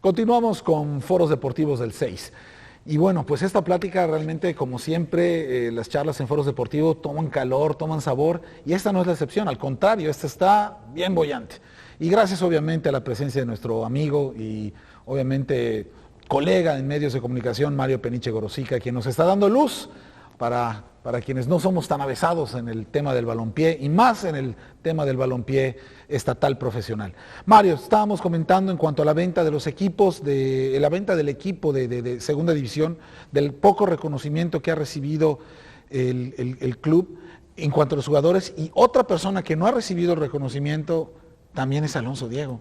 Continuamos con Foros Deportivos del 6. Y bueno, pues esta plática realmente, como siempre, las charlas en Foros Deportivos toman calor, toman sabor, y esta no es la excepción, al contrario, esta está bien bollante. Y gracias obviamente a la presencia de nuestro amigo y obviamente colega en medios de comunicación, Mario Peniche Gorosica, quien nos está dando luz para quienes no somos tan avesados en el tema del balompié y más en el tema del balompié estatal profesional. Mario, estábamos comentando en cuanto a la venta de los equipos, la venta del equipo de segunda división, del poco reconocimiento que ha recibido el club en cuanto a los jugadores, y otra persona que no ha recibido el reconocimiento también es Alonso Diego.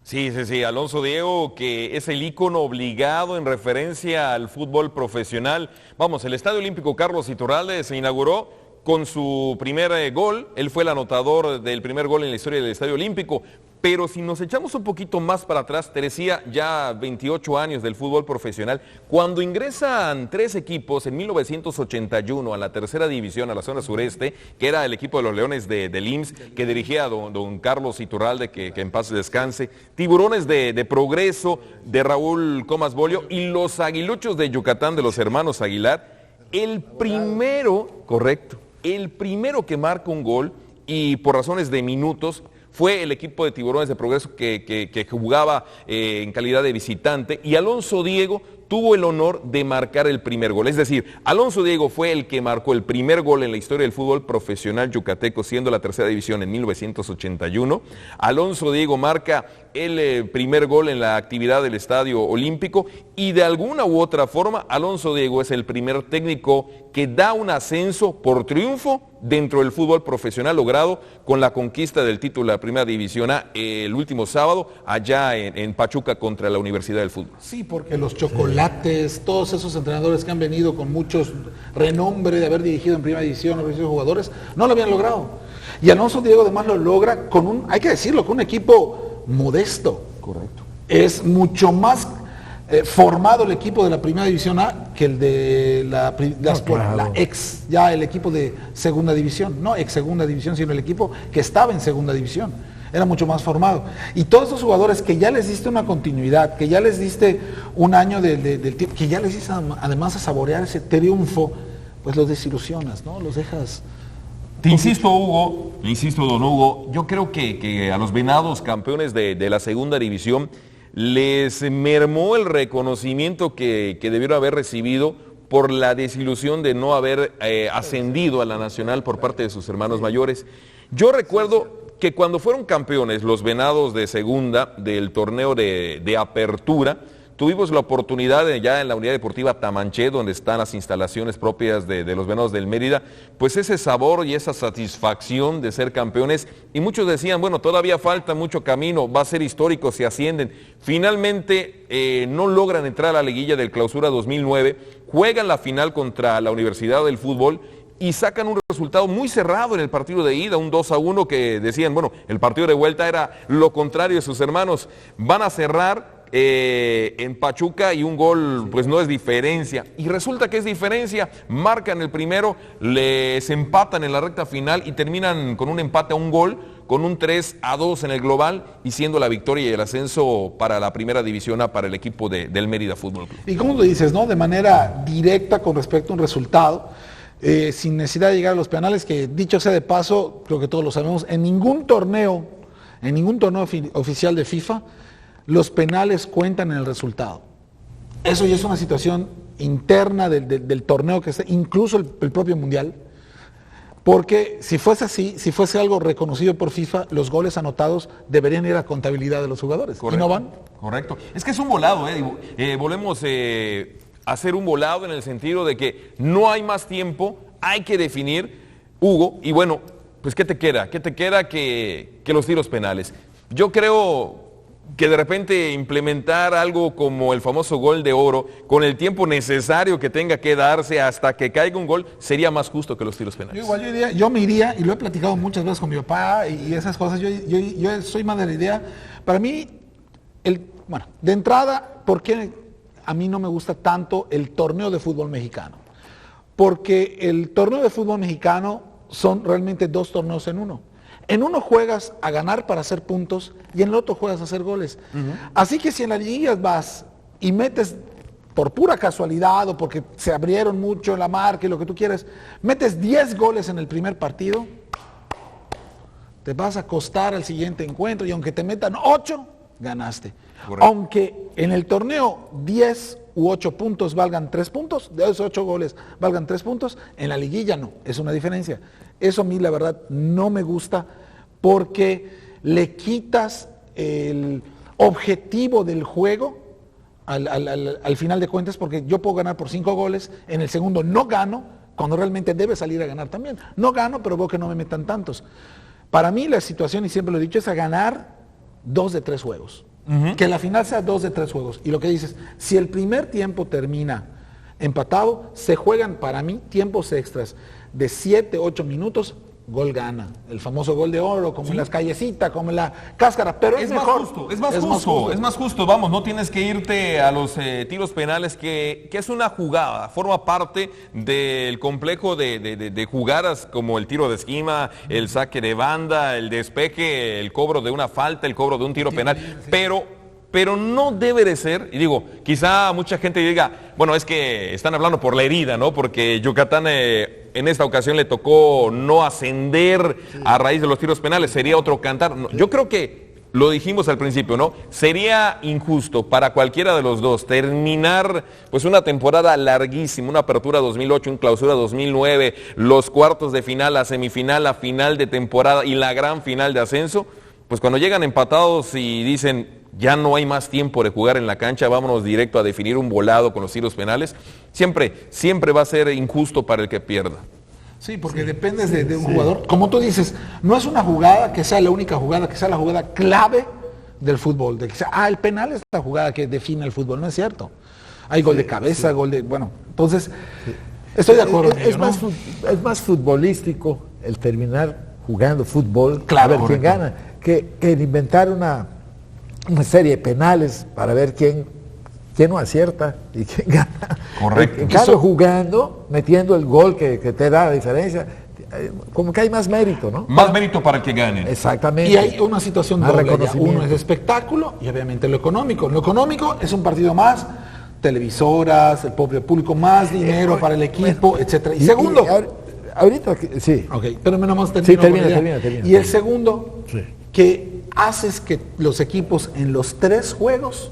Sí, Alonso Diego, que es el ícono obligado en referencia al fútbol profesional. Vamos, el Estadio Olímpico Carlos Iturralde se inauguró con su primer gol. Él fue el anotador del primer gol en la historia del Estadio Olímpico. Pero si nos echamos un poquito más para atrás, te decía, ya 28 años del fútbol profesional, cuando ingresan 3 equipos en 1981 a la tercera división, a la zona sureste, que era el equipo de los Leones del IMSS, que dirigía a don Carlos Iturralde, que en paz descanse, Tiburones de Progreso, de Raúl Comas Bolio, y los Aguiluchos de Yucatán, de los hermanos Aguilar, el primero que marca un gol, y por razones de minutos, fue el equipo de Tiburones de Progreso que jugaba en calidad de visitante, y Alonso Diego tuvo el honor de marcar el primer gol. Es decir, Alonso Diego fue el que marcó el primer gol en la historia del fútbol profesional yucateco, siendo la tercera división en 1981. Alonso Diego marca el primer gol en la actividad del Estadio Olímpico, y de alguna u otra forma Alonso Diego es el primer técnico que da un ascenso por triunfo dentro del fútbol profesional, logrado con la conquista del título de la Primera División A el último sábado allá en Pachuca contra la Universidad del Fútbol. Sí, porque los Chocolates, todos esos entrenadores que han venido con muchos renombre de haber dirigido en Primera División, haber sido jugadores, no lo habían logrado. Y Alonso Diego además lo logra con un, hay que decirlo, con un equipo modesto. Correcto. Es mucho más formado el equipo de la Primera División A que el de la ex, ya el equipo de Segunda División, no ex Segunda División, sino el equipo que estaba en Segunda División. Era mucho más formado. Y todos esos jugadores que ya les diste una continuidad, que ya les diste un año del tiempo, que ya les diste además a saborear ese triunfo, pues los desilusionas, ¿no? Los dejas. Te insisto, Hugo, don Hugo, yo creo que a los Venados, campeones de la Segunda División, les mermó el reconocimiento que debieron haber recibido por la desilusión de no haber ascendido a la Nacional por parte de sus hermanos mayores. Yo recuerdo que cuando fueron campeones los Venados de Segunda del torneo de apertura, tuvimos la oportunidad ya en la Unidad Deportiva Tamanché, donde están las instalaciones propias de los Venados del Mérida, pues ese sabor y esa satisfacción de ser campeones, y muchos decían, bueno, todavía falta mucho camino, va a ser histórico si ascienden. Finalmente no logran entrar a la liguilla del Clausura 2009, juegan la final contra la Universidad del Fútbol, y sacan un resultado muy cerrado en el partido de ida, un 2-1 que decían, bueno, el partido de vuelta era lo contrario de sus hermanos, van a cerrar en Pachuca y un gol pues no es diferencia, y resulta que es diferencia, marcan el primero, les empatan en la recta final y terminan con un empate a un gol, con un 3-2 en el global, y siendo la victoria y el ascenso para la Primera División A para el equipo del Mérida Fútbol Club. Y como lo dices, ¿no? De manera directa con respecto a un resultado, sin necesidad de llegar a los penales, que dicho sea de paso, creo que todos lo sabemos, en ningún torneo oficial de FIFA, los penales cuentan en el resultado. Eso ya es una situación interna del torneo, que está, incluso el propio Mundial, porque si fuese así, si fuese algo reconocido por FIFA, los goles anotados deberían ir a contabilidad de los jugadores. Correcto. ¿Y no van? Correcto. Es que es un volado, volvemos a hacer un volado en el sentido de que no hay más tiempo, hay que definir, Hugo, y bueno, pues ¿qué te queda? ¿Qué te queda que los tiros penales? Yo creo que de repente implementar algo como el famoso gol de oro, con el tiempo necesario que tenga que darse hasta que caiga un gol, sería más justo que los tiros penales. Yo me iría, y lo he platicado muchas veces con mi papá y esas cosas, yo soy más de la idea, para mí, bueno, de entrada, ¿por qué a mí no me gusta tanto el torneo de fútbol mexicano? Porque el torneo de fútbol mexicano son realmente 2 torneos en uno. En uno juegas a ganar para hacer puntos y en el otro juegas a hacer goles. Así que si en la liguilla vas y metes por pura casualidad o porque se abrieron mucho la marca y lo que tú quieres, metes 10 goles en el primer partido, te vas a costar al siguiente encuentro y aunque te metan 8, ganaste. Correcto. Aunque en el torneo 10 u 8 puntos valgan 3 puntos, de esos 8 goles valgan 3 puntos, en la liguilla no, es una diferencia. Eso a mí la verdad no me gusta porque le quitas el objetivo del juego al final de cuentas, porque yo puedo ganar por 5 goles, en el segundo no gano, cuando realmente debe salir a ganar también. No gano, pero veo que no me metan tantos. Para mí la situación, y siempre lo he dicho, es a ganar 2 de 3 juegos. Que la final sea 2 de 3 juegos. Y lo que dices, si el primer tiempo termina empatado, se juegan para mí tiempos extras de 7, 8 minutos, gol gana. El famoso gol de oro, como en las callecitas, como en la cáscara, pero es mejor. Es más justo, vamos, no tienes que irte a los tiros penales, que es una jugada, forma parte del complejo de jugadas como el tiro de esquina, el saque de banda, el despeje, el cobro de una falta, el cobro de un tiro penal, pero no debe de ser, y digo, quizá mucha gente diga, bueno, es que están hablando por la herida, ¿no? Porque Yucatán en esta ocasión le tocó no ascender a raíz de los tiros penales, sería otro cantar. No, yo creo que, lo dijimos al principio, ¿no? Sería injusto para cualquiera de los dos terminar pues una temporada larguísima, una apertura 2008, una clausura 2009, los cuartos de final, la semifinal, la final de temporada y la gran final de ascenso, pues cuando llegan empatados y dicen, ya no hay más tiempo de jugar en la cancha, vámonos directo a definir un volado con los tiros penales, siempre va a ser injusto para el que pierda. Sí, porque dependes de un jugador. Como tú dices, no es una jugada que sea la única jugada, que sea la jugada clave del fútbol. De que sea, el penal es la jugada que define el fútbol, no es cierto. Hay gol de cabeza, gol de... Bueno, entonces, estoy de acuerdo. Es más futbolístico el terminar jugando fútbol, claro, a ver quién gana, que el inventar una serie de penales para ver quién no acierta y quién gana. Correcto. En cambio, jugando, metiendo el gol que te da la diferencia, como que hay más mérito, ¿no? Más mérito para que ganen. Exactamente. Y hay una situación doble. Uno es de espectáculo y obviamente lo económico. Lo económico es un partido más, televisoras, el propio público, más dinero para el equipo, etcétera. Y segundo... ahorita, sí. Ok, pero menos más termina. Y el segundo, que haces que los equipos en los 3 juegos,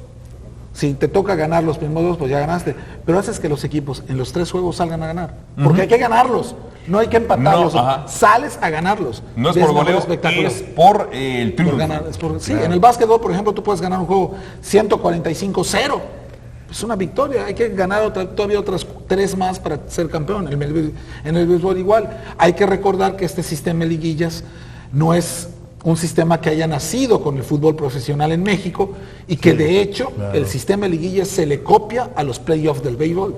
si te toca ganar los primeros 2, pues ya ganaste, pero haces que los equipos en los 3 juegos salgan a ganar, porque hay que ganarlos, no hay que empatarlos, sales a ganarlos. No es por goleo, es por el triunfo. Sí, en el básquetbol, por ejemplo, tú puedes ganar un juego 145-0, es una victoria, hay que ganar todavía otras 3 más para ser campeón. En el béisbol igual, hay que recordar que este sistema de liguillas no es un sistema que haya nacido con el fútbol profesional en México y que de hecho el sistema de liguillas se le copia a los playoffs del béisbol.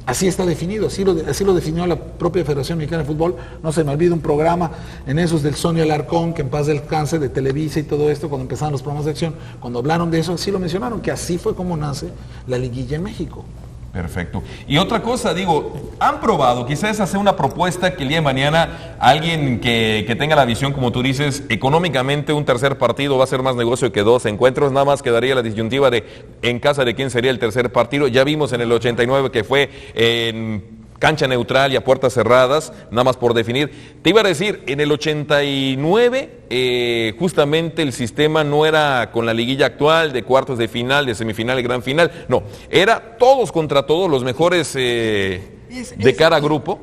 Así está definido, así lo definió la propia Federación Mexicana de Fútbol. No se me olvida un programa en esos del Sonia Alarcón, que en paz descanse, de Televisa y todo esto, cuando empezaron los programas de acción, cuando hablaron de eso, así lo mencionaron, que así fue como nace la liguilla en México. Perfecto. Y otra cosa, digo, han probado, quizás hacer una propuesta que el día de mañana alguien que tenga la visión, como tú dices, económicamente un tercer partido va a ser más negocio que 2 encuentros, nada más quedaría la disyuntiva de en casa de quién sería el tercer partido. Ya vimos en el 89 que fue en cancha neutral y a puertas cerradas, nada más por definir. Te iba a decir, en el 89 justamente el sistema no era con la liguilla actual de cuartos de final, de semifinal y gran final, no, era todos contra todos, los mejores de cada grupo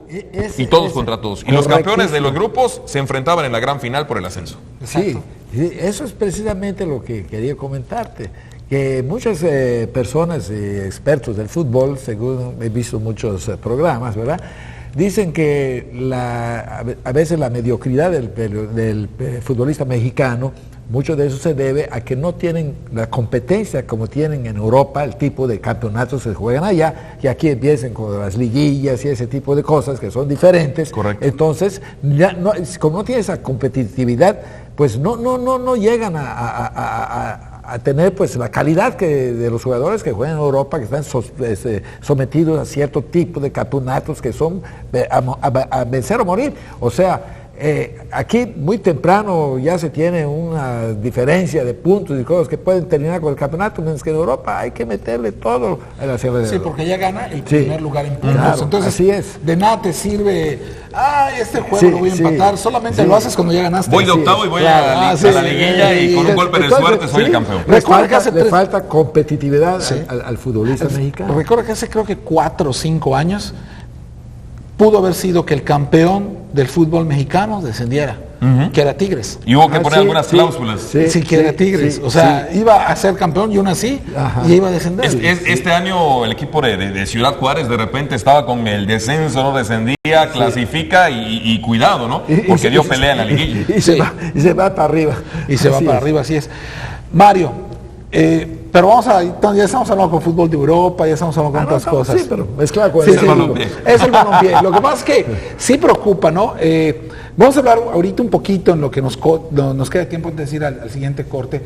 y todos contra todos. Y los campeones de los grupos se enfrentaban en la gran final por el ascenso. Sí, eso es precisamente lo que quería comentarte. Que muchas personas, expertos del fútbol, según he visto muchos programas, ¿verdad?, dicen que a veces la mediocridad del futbolista mexicano, mucho de eso se debe a que no tienen la competencia como tienen en Europa, el tipo de campeonatos que se juegan allá, y aquí empiezan con las liguillas y ese tipo de cosas que son diferentes. Correcto. Entonces, ya no, como no tiene esa competitividad, pues no llegan a tener pues la calidad de los jugadores que juegan en Europa, que están sometidos a cierto tipo de campeonatos que son a vencer o morir. O sea, aquí muy temprano ya se tiene una diferencia de puntos y cosas que pueden terminar con el campeonato, mientras que en Europa hay que meterle todo a la cierre de Sí, porque ya gana el primer lugar en puntos. Claro, entonces, así es. de nada te sirve, este juego lo voy a empatar, solamente lo haces cuando ya ganaste. Voy de octavo y voy a la liguilla y con un golpe de suerte soy el campeón. Recuerda que le falta competitividad al futbolista mexicano. Recuerda que hace creo que 4 o 5 años pudo haber sido que el campeón del fútbol mexicano descendiera, que era Tigres. Y hubo que poner algunas cláusulas. Sí, que era Tigres. O sea, iba a ser campeón y aún así, y iba a descender. Este año el equipo de Ciudad Juárez de repente estaba con el descenso, no descendía, clasifica y cuidado, ¿no? Porque dio pelea en la liguilla. Y se va para arriba. Y se va para arriba, así es. Mario, pero ya estamos hablando con fútbol de Europa, ya estamos hablando con otras cosas. Sí, pero mezclado con Es el balompié. Lo que pasa es que sí preocupa, ¿no? Vamos a hablar ahorita un poquito en lo que nos queda tiempo antes de ir al siguiente corte,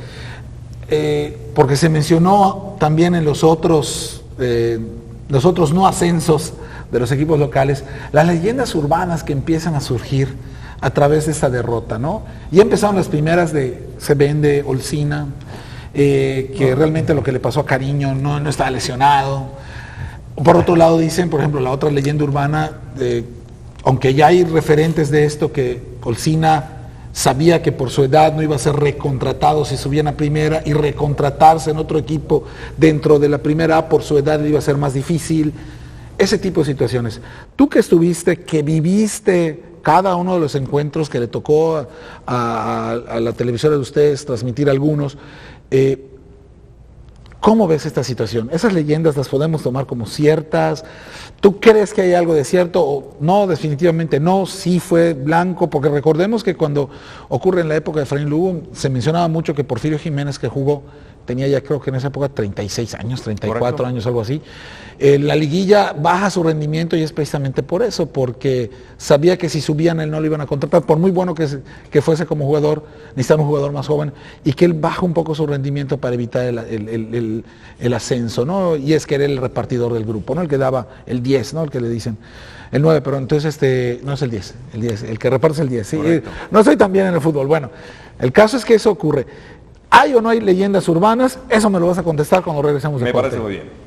porque se mencionó también en los otros no ascensos de los equipos locales, las leyendas urbanas que empiezan a surgir a través de esta derrota, ¿no? Ya empezaron las primeras se vende Olcina, que realmente lo que le pasó a Cariño no estaba lesionado. Por otro lado dicen, por ejemplo, la otra leyenda urbana, aunque ya hay referentes de esto, que Olcina sabía que por su edad no iba a ser recontratado si subían a primera, y recontratarse en otro equipo dentro de la primera A por su edad le iba a ser más difícil. Ese tipo de situaciones. Tú que estuviste, que viviste cada uno de los encuentros que le tocó a la televisora de ustedes transmitir algunos, ¿cómo ves esta situación? ¿Esas leyendas las podemos tomar como ciertas? ¿Tú crees que hay algo de cierto? O no, definitivamente no, sí fue blanco, porque recordemos que cuando ocurre en la época de Efraín Lugo, se mencionaba mucho que Porfirio Jiménez, que jugó, tenía ya creo que en esa época 36 años, 34 Correcto. Años, algo así. La liguilla baja su rendimiento y es precisamente por eso, porque sabía que si subían él no lo iban a contratar, por muy bueno que fuese como jugador, necesitaba un jugador más joven, y que él baja un poco su rendimiento para evitar el ascenso, ¿no? Y es que era el repartidor del grupo, ¿no? El que daba el 10, ¿no? El que le dicen el 9, pero entonces no es el 10, el que reparte es el 10. ¿Sí? No estoy tan bien en el fútbol. Bueno, el caso es que eso ocurre. ¿Hay o no hay leyendas urbanas? Eso me lo vas a contestar cuando regresemos del corte. Me parece muy bien.